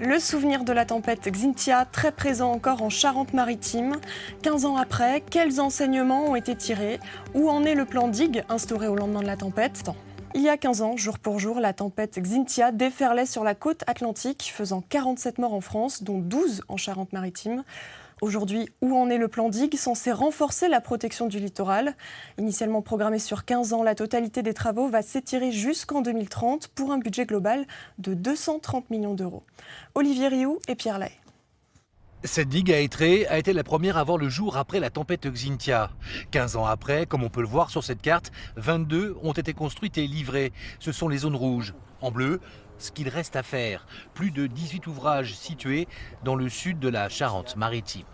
Le souvenir de la tempête Xynthia, très présent encore en Charente-Maritime. 15 ans après, quels enseignements ont été tirés? Où en est le plan digue instauré au lendemain de la tempête? Il y a 15 ans, jour pour jour, la tempête Xynthia déferlait sur la côte atlantique, faisant 47 morts en France, dont 12 en Charente-Maritime. Aujourd'hui, où en est le plan digue censé renforcer la protection du littoral? Initialement programmé sur 15 ans, la totalité des travaux va s'étirer jusqu'en 2030 pour un budget global de 230 millions d'euros. Olivier Rioux et Pierre Lay. Cette digue à Étré a été la première à voir le jour après la tempête Xynthia. 15 ans après, comme on peut le voir sur cette carte, 22 ont été construites et livrées. Ce sont les zones rouges. En bleu, ce qu'il reste à faire. Plus de 18 ouvrages situés dans le sud de la Charente-Maritime.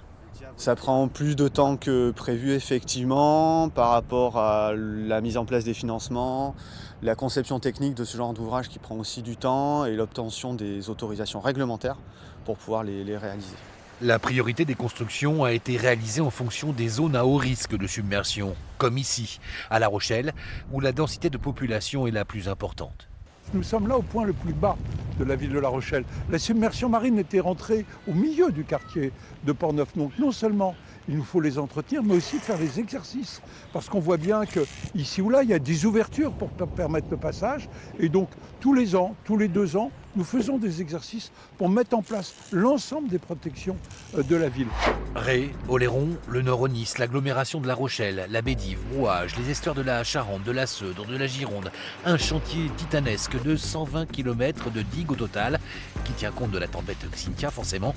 Ça prend plus de temps que prévu effectivement par rapport à la mise en place des financements, la conception technique de ce genre d'ouvrage qui prend aussi du temps et l'obtention des autorisations réglementaires pour pouvoir les réaliser. La priorité des constructions a été réalisée en fonction des zones à haut risque de submersion, comme ici, à La Rochelle, où la densité de population est la plus importante. Nous sommes là au point le plus bas de la ville de La Rochelle. La submersion marine était rentrée au milieu du quartier de Port-Neuf. Donc non seulement il nous faut les entretenir, mais aussi faire les exercices. Parce qu'on voit bien qu'ici ou là, il y a des ouvertures pour permettre le passage. Et donc tous les ans, tous les 2 ans, nous faisons des exercices pour mettre en place l'ensemble des protections de la ville. Ré, Oléron, le Nord-Nice, l'agglomération de La Rochelle, la Bédive, Brouage, les estuaires de la Charente, de la Seudre, de la Gironde. Un chantier titanesque de 120 km de digues au total, qui tient compte de la tempête Xynthia forcément,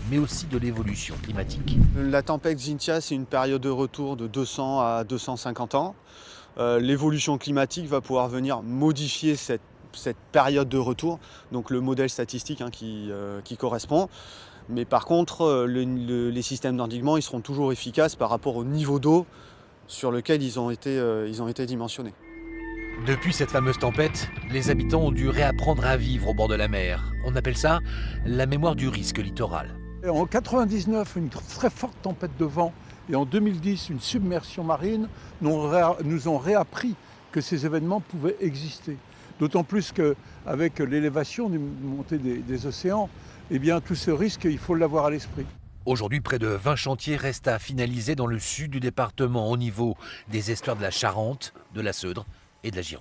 mais aussi de l'évolution climatique. La tempête Xynthia, c'est une période de retour de 200 à 250 ans. L'évolution climatique va pouvoir venir modifier cette période de retour, donc le modèle statistique qui correspond. Mais par contre, les systèmes d'endiguement ils seront toujours efficaces par rapport au niveau d'eau sur lequel ils ont été dimensionnés. Depuis cette fameuse tempête, les habitants ont dû réapprendre à vivre au bord de la mer. On appelle ça la mémoire du risque littoral. En 1999, une très forte tempête de vent et en 2010, une submersion marine nous ont réappris que ces événements pouvaient exister. D'autant plus qu'avec l'élévation du montée des océans, eh bien, tout ce risque, il faut l'avoir à l'esprit. Aujourd'hui, près de 20 chantiers restent à finaliser dans le sud du département au niveau des estuaires de la Charente, de la Seudre et de la Gironde.